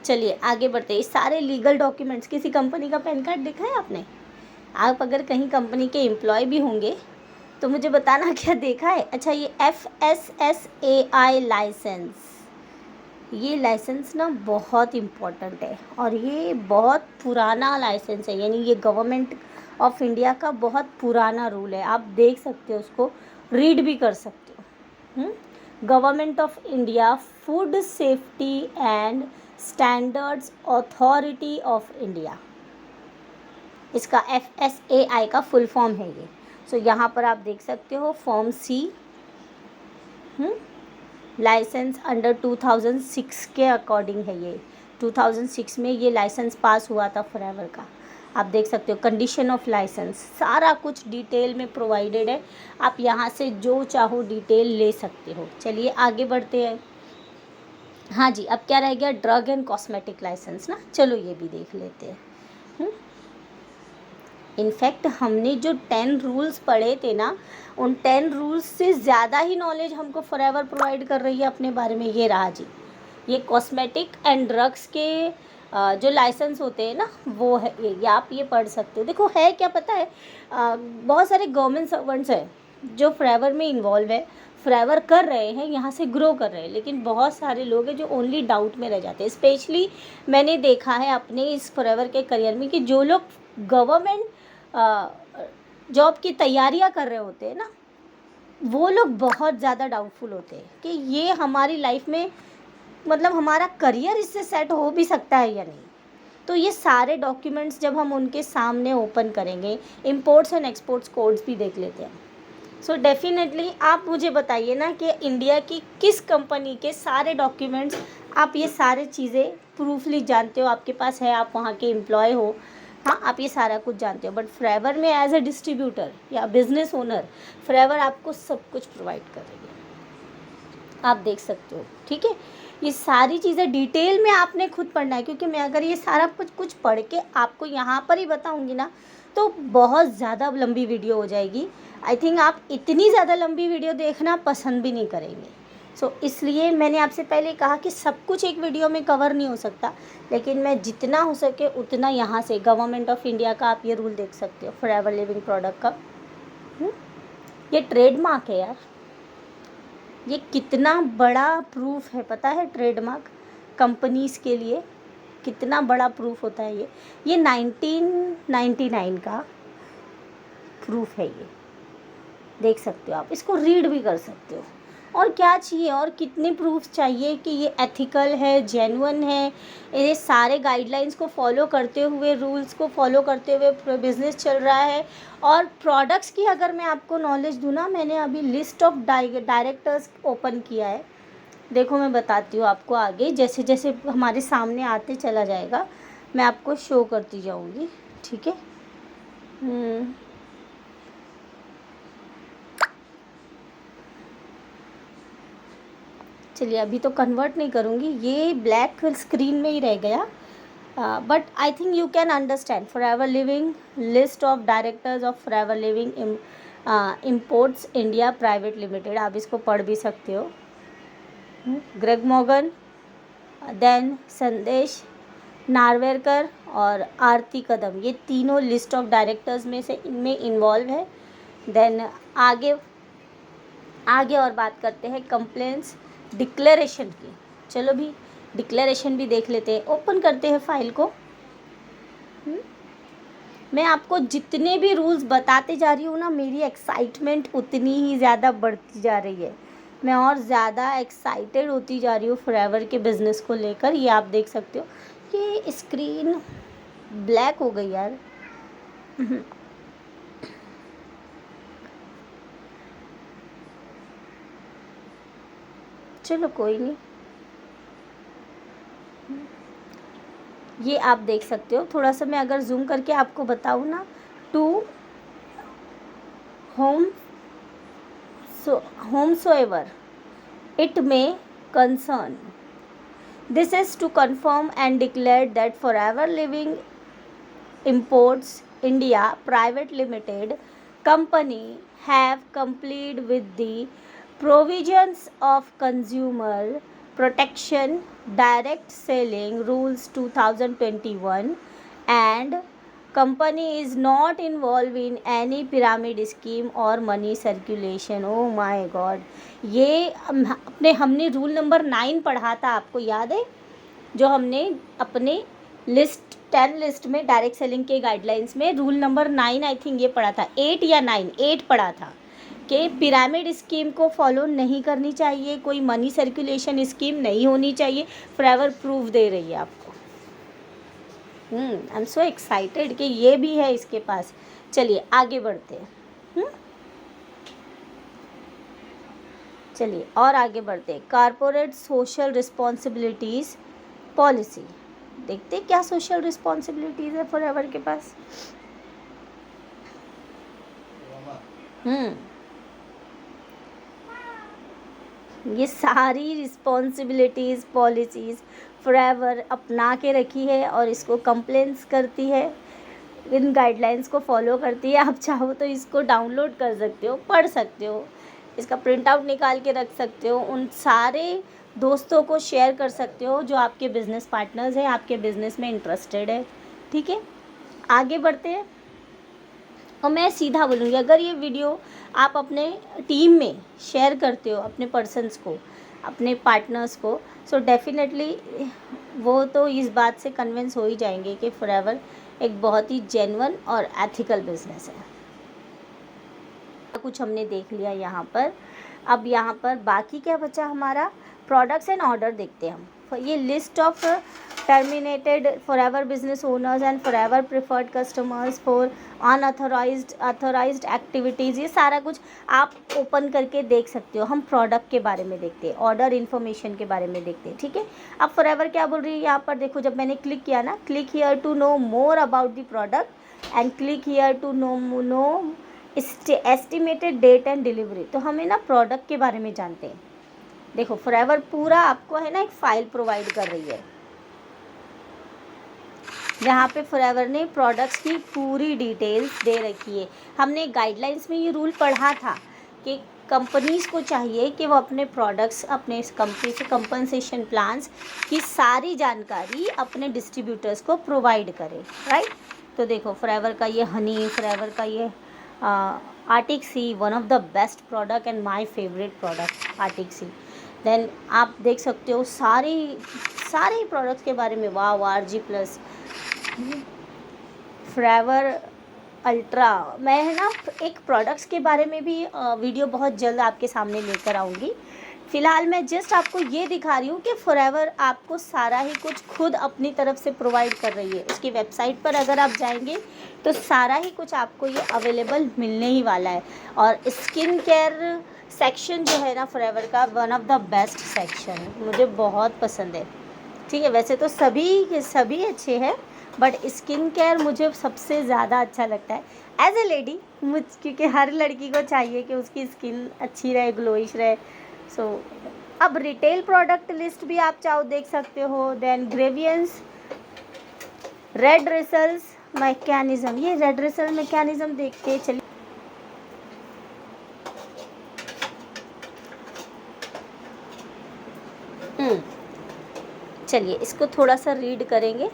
S1: चलिए आगे बढ़ते हैं। सारे लीगल डॉक्यूमेंट्स, किसी कंपनी का पैन कार्ड देखा है आपने? आप अगर कहीं कंपनी के एम्प्लॉय भी होंगे तो मुझे बताना क्या देखा है। अच्छा, ये FSSAI लाइसेंस, ये लाइसेंस ना बहुत इम्पॉर्टेंट है और ये बहुत पुराना लाइसेंस है, यानी ये गवर्नमेंट ऑफ इंडिया का बहुत पुराना रूल है। आप देख सकते हो, उसको रीड भी कर सकते हो। Government of India food safety and standards authority of India, इसका FSAI का फुल फॉर्म है ये। सो यहाँ पर आप देख सकते हो फॉर्म C, लाइसेंस अंडर 2006 के अकॉर्डिंग है ये। 2006 में ये लाइसेंस पास हुआ था फॉरएवर का। आप देख सकते हो कंडीशन ऑफ लाइसेंस, सारा कुछ डिटेल में प्रोवाइडेड है। आप यहाँ से जो चाहो डिटेल ले सकते हो। चलिए आगे बढ़ते हैं। हाँ जी, अब क्या रह गया? ड्रग एंड कॉस्मेटिक लाइसेंस ना, चलो ये भी देख लेते हैं। इनफैक्ट हमने जो 10 रूल्स पढ़े थे ना, उन 10 रूल्स से ज़्यादा ही नॉलेज हमको फॉरएवर प्रोवाइड कर रही है अपने बारे में। ये रहा जी, ये कॉस्मेटिक एंड ड्रग्स के जो लाइसेंस होते हैं ना, वो है ये आप ये पढ़ सकते हो। देखो है क्या पता है, बहुत सारे गवर्नमेंट सर्वेंट्स हैं जो फॉरएवर में इन्वॉल्व है, फॉरएवर कर रहे हैं, यहाँ से ग्रो कर रहे हैं, लेकिन बहुत सारे लोग हैं जो ओनली डाउट में रह जाते हैं। स्पेशली मैंने देखा है अपने इस फॉरएवर के करियर में कि जो लोग गवर्नमेंट जॉब की तैयारियां कर रहे होते हैं ना, वो लोग बहुत ज़्यादा डाउटफुल होते हैं कि ये हमारी लाइफ में, मतलब हमारा करियर इससे सेट हो भी सकता है या नहीं। तो ये सारे डॉक्यूमेंट्स जब हम उनके सामने ओपन करेंगे, इंपोर्ट्स एंड एक्सपोर्ट्स कोड्स भी देख लेते हैं। सो डेफिनेटली आप मुझे बताइए ना कि इंडिया की किस कंपनी के सारे डॉक्यूमेंट्स, आप ये सारे चीज़ें प्रूफली जानते हो, आपके पास है, आप वहाँ के एम्प्लॉय हो, हाँ आप ये सारा कुछ जानते हो। बट फॉरएवर में एज ए डिस्ट्रीब्यूटर या बिजनेस ओनर, फॉरएवर आपको सब कुछ प्रोवाइड कर रही है, आप देख सकते हो। ठीक है, ये सारी चीज़ें डिटेल में आपने खुद पढ़ना है, क्योंकि मैं अगर ये सारा कुछ पढ़ के आपको यहाँ पर ही बताऊँगी ना तो बहुत ज़्यादा लंबी वीडियो हो जाएगी। आई थिंक आप इतनी ज़्यादा लंबी वीडियो देखना पसंद भी नहीं करेंगे। सो इसलिए मैंने आपसे पहले कहा कि सब कुछ एक वीडियो में कवर नहीं हो सकता, लेकिन मैं जितना हो सके उतना यहाँ से गवर्नमेंट ऑफ इंडिया का आप ये रूल देख सकते हो फॉरएवर लिविंग प्रोडक्ट का। ये ट्रेडमार्क है यार, ये कितना बड़ा प्रूफ है पता है? ट्रेडमार्क कंपनीज़ के लिए कितना बड़ा प्रूफ होता है ये 1999 का प्रूफ है, ये देख सकते हो आप, इसको रीड भी कर सकते हो। और क्या चाहिए, और कितने प्रूफ चाहिए कि ये एथिकल है, जेन्युइन है, ये सारे गाइडलाइंस को फॉलो करते हुए, रूल्स को फॉलो करते हुए बिज़नेस चल रहा है। और प्रोडक्ट्स की अगर मैं आपको नॉलेज दूँ ना, मैंने अभी लिस्ट ऑफ डायरेक्टर्स ओपन किया है, देखो मैं बताती हूँ आपको आगे, जैसे जैसे हमारे सामने आते चला जाएगा मैं आपको शो करती जाऊँगी। ठीक है, चलिए अभी तो कन्वर्ट नहीं करूँगी, ये ब्लैक स्क्रीन में ही रह गया, but I think you can understand. Forever living list of directors of forever living imports India private limited, आप इसको पढ़ भी सकते हो। ग्रेग मॉर्गन, देन संदेश नार्वेकर और आरती कदम, ये तीनों लिस्ट ऑफ डायरेक्टर्स में से इनमें इन्वॉल्व है। देन आगे और बात करते हैं कंप्लेंट्स डिक्लेरेशन की। चलो भी डिक्लेरेशन भी देख लेते हैं, ओपन करते हैं फाइल को। मैं आपको जितने भी रूल्स बताते जा रही हूँ ना, मेरी एक्साइटमेंट उतनी ही ज़्यादा बढ़ती जा रही है, मैं और ज़्यादा एक्साइटेड होती जा रही हूँ फॉरएवर के बिज़नेस को लेकर। ये आप देख सकते हो, ये स्क्रीन ब्लैक हो गई यार। चलो कोई नहीं, ये आप देख सकते हो। थोड़ा सा मैं अगर जूम करके आपको बताऊँ ना, to whomsoever it may concern, this is to confirm and declare that Forever Living Imports India Private Limited company have complied with the provisions of Consumer Protection Direct Selling Rules 2021 and company is not involved in any pyramid scheme or money circulation। oh my god, ये हमने rule number 9 पढ़ा था, आपको याद है? जो हमने अपने लिस्ट 10 लिस्ट में डायरेक्ट सेलिंग के गाइडलाइंस में रूल नंबर 9 आई थिंक ये पढ़ा था, 8 या 9, 8 पढ़ा था कि पिरामिड स्कीम को फॉलो नहीं करनी चाहिए, कोई मनी सर्कुलेशन स्कीम नहीं होनी चाहिए। फॉरएवर प्रूफ दे रही है आपको। आई एम सो एक्साइटेड कि ये भी है इसके पास। चलिए आगे बढ़ते हैं। चलिए और आगे बढ़ते हैं। कारपोरेट सोशल रिस्पॉन्सिबिलिटीज़ पॉलिसी, देखते क्या सोशल रिस्पॉन्सिबिलिटीज़ है फॉरएवर के पास। ये सारी रिस्पॉन्सिबिलिटीज़ पॉलिसीज़ फॉरएवर अपना के रखी है और इसको कंप्लेंट्स करती है, इन गाइडलाइंस को फॉलो करती है। आप चाहो तो इसको डाउनलोड कर सकते हो, पढ़ सकते हो, इसका प्रिंट आउट निकाल के रख सकते हो, उन सारे दोस्तों को शेयर कर सकते हो जो आपके बिज़नेस पार्टनर्स हैं, आपके बिज़नेस में इंटरेस्टेड है। ठीक है, आगे बढ़ते हैं। और मैं सीधा बोलूँगी, अगर ये वीडियो आप अपने टीम में शेयर करते हो, अपने पर्सन्स को, अपने पार्टनर्स को, सो डेफिनेटली वो तो इस बात से कन्विंस हो ही जाएंगे कि फॉरएवर एक बहुत ही जेन्युइन और एथिकल बिजनेस है। कुछ हमने देख लिया यहाँ पर। अब यहाँ पर बाकी क्या बचा हमारा, प्रोडक्ट्स एंड ऑर्डर देखते हैं हम। ये list of terminated Forever business owners and Forever preferred customers for unauthorised activities, ये सारा कुछ आप ओपन करके देख सकते हो। हम प्रोडक्ट के बारे में देखते हैं, ऑर्डर इन्फॉर्मेशन के बारे में देखते हैं। ठीक है, अब फॉरएवर क्या बोल रही है यहाँ पर, देखो जब मैंने क्लिक किया ना, click here to know more about the product and click here to know estimated date and delivery. तो हमें ना प्रोडक्ट के बारे में जानते हैं। देखो फॉरएवर पूरा आपको है ना एक फ़ाइल प्रोवाइड कर रही है, जहाँ पे फॉरएवर ने प्रोडक्ट्स की पूरी डिटेल्स दे रखी है। हमने गाइडलाइंस में ये रूल पढ़ा था कि कंपनीज़ को चाहिए कि वो अपने प्रोडक्ट्स, अपने इस कंपनी से कंपनसेशन प्लान्स की सारी जानकारी अपने डिस्ट्रीब्यूटर्स को प्रोवाइड करें, राइट। तो देखो फॉरएवर का ये हनी, फॉरएवर का ये Arctic Sea, one of the best product and my favourite product Arctic Sea. Then आप देख सकते हो सारे प्रोडक्ट्स के बारे में। Wow, RG+, Forever ultra. मैं है ना एक प्रोडक्ट्स के बारे में भी वीडियो बहुत जल्द आपके सामने लेकर आऊँगी। फ़िलहाल मैं जस्ट आपको ये दिखा रही हूँ कि फॉरएवर आपको सारा ही कुछ खुद अपनी तरफ से प्रोवाइड कर रही है। उसकी वेबसाइट पर अगर आप जाएंगे तो सारा ही कुछ आपको ये अवेलेबल मिलने ही वाला है। और स्किन केयर सेक्शन जो है ना फॉरएवर का, one of the best section है, मुझे बहुत पसंद है। ठीक है, वैसे तो सभी अच्छे हैं, बट स्किन केयर मुझे सबसे ज़्यादा अच्छा लगता है एज ए लेडी, क्योंकि हर लड़की को चाहिए कि उसकी स्किन अच्छी रहे, ग्लोइश रहे। सो अब रिटेल प्रोडक्ट लिस्ट भी आप चाहो देख सकते हो। देन ग्रेवियंस, रेड रिसल्स मैकेनिज़्म, ये रेड रिसल मैकेनिज़्म देखते चलिए। चलिए इसको थोड़ा सा रीड करेंगे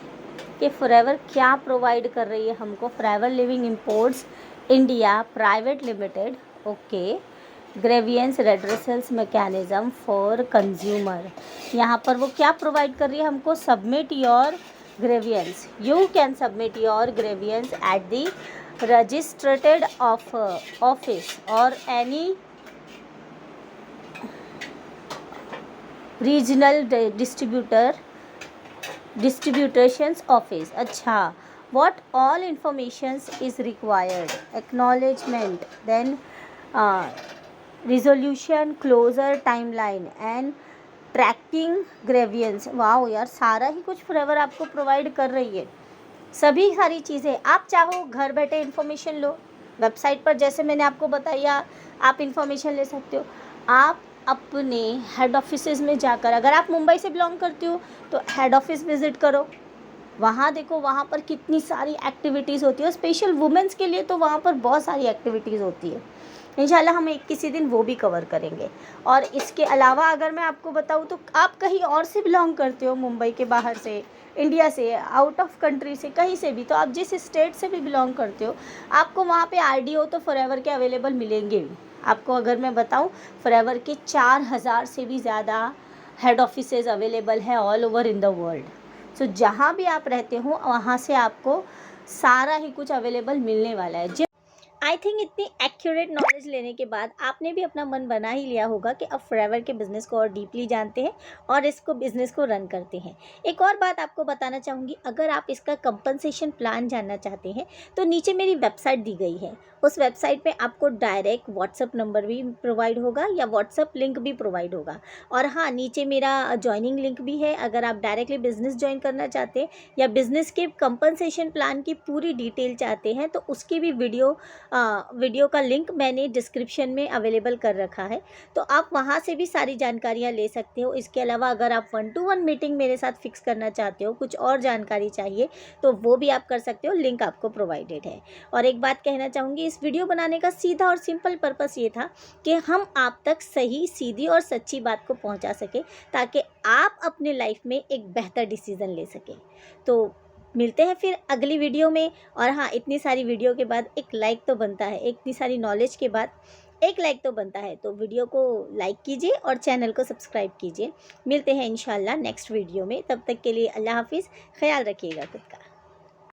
S1: कि फॉरएवर क्या प्रोवाइड कर रही है हमको। Forever Living imports India private limited, okay. Grievance redressals mechanism for consumer, यहाँ पर वो क्या प्रोवाइड कर रही है हमको। Submit your grievance, you can submit your grievance at the registered office और एनी रीजनल डिस्ट्रीब्यूशंस ऑफिस। अच्छा, what all informations is required, acknowledgement, then resolution, closure timeline and tracking grievance. Wow यार, सारा ही कुछ forever आपको provide कर रही है, सभी सारी चीज़ें। आप चाहो घर बैठे इन्फॉर्मेशन लो, वेबसाइट पर जैसे मैंने आपको बताया आप इन्फॉर्मेशन ले सकते हो। आप अपने हेड ऑफिसेज में जाकर, अगर आप मुंबई से बिलोंग करते हो तो हेड ऑफिस विज़िट करो, वहाँ देखो वहाँ पर कितनी सारी एक्टिविटीज़ होती है। स्पेशल वुमेंस के लिए तो वहाँ पर बहुत सारी एक्टिविटीज़ होती है। इंशाल्लाह हम किसी दिन वो भी कवर करेंगे। और इसके अलावा अगर मैं आपको बताऊँ तो आप कहीं और से बिलोंग करते हो, मुंबई के बाहर से, इंडिया से, आउट ऑफ कंट्री से, कहीं से भी, तो आप जिस स्टेट से भी बिलोंग करते हो आपको वहाँ पे आरडीओ तो फॉरएवर के अवेलेबल मिलेंगे भी। आपको अगर मैं बताऊँ, फॉरएवर के 4000 से भी ज़्यादा हेड ऑफिसेज अवेलेबल है all over in the world. So जहाँ भी आप रहते हो वहाँ से आपको सारा ही कुछ अवेलेबल मिलने वाला है। आई थिंक इतनी एक्यूरेट नॉलेज लेने के बाद आपने भी अपना मन बना ही लिया होगा कि अब फॉरएवर के बिज़नेस को और डीपली जानते हैं और इसको बिज़नेस को रन करते हैं। एक और बात आपको बताना चाहूँगी, अगर आप इसका कंपनसेशन प्लान जानना चाहते हैं तो नीचे मेरी वेबसाइट दी गई है, उस वेबसाइट पे आपको डायरेक्ट व्हाट्सअप नंबर भी प्रोवाइड होगा या व्हाट्सअप लिंक भी प्रोवाइड होगा। और हाँ, नीचे मेरा ज्वाइनिंग लिंक भी है। अगर आप डायरेक्टली बिज़नेस ज्वाइन करना चाहते हैं या बिज़नेस के कंपनसेशन प्लान की पूरी डिटेल चाहते हैं तो उसकी भी वीडियो का लिंक मैंने डिस्क्रिप्शन में अवेलेबल कर रखा है, तो आप वहाँ से भी सारी जानकारियाँ ले सकते हो। इसके अलावा अगर आप 1-to-1 मीटिंग मेरे साथ फिक्स करना चाहते हो, कुछ और जानकारी चाहिए तो वो भी आप कर सकते हो, लिंक आपको प्रोवाइडेड है। और एक बात कहना चाहूँगी, इस वीडियो बनाने का सीधा और सिंपल पर्पस ये था कि हम आप तक सही, सीधी और सच्ची बात को पहुँचा सकें ताकि आप अपने लाइफ में एक बेहतर डिसीज़न ले सकें। तो मिलते हैं फिर अगली वीडियो में। और हाँ, इतनी सारी वीडियो के बाद एक लाइक तो बनता है, इतनी सारी नॉलेज के बाद एक लाइक तो बनता है, तो वीडियो को लाइक कीजिए और चैनल को सब्सक्राइब कीजिए। मिलते हैं इंशाल्लाह नेक्स्ट वीडियो में, तब तक के लिए अल्लाह हाफिज़, ख्याल रखिएगा खुद का।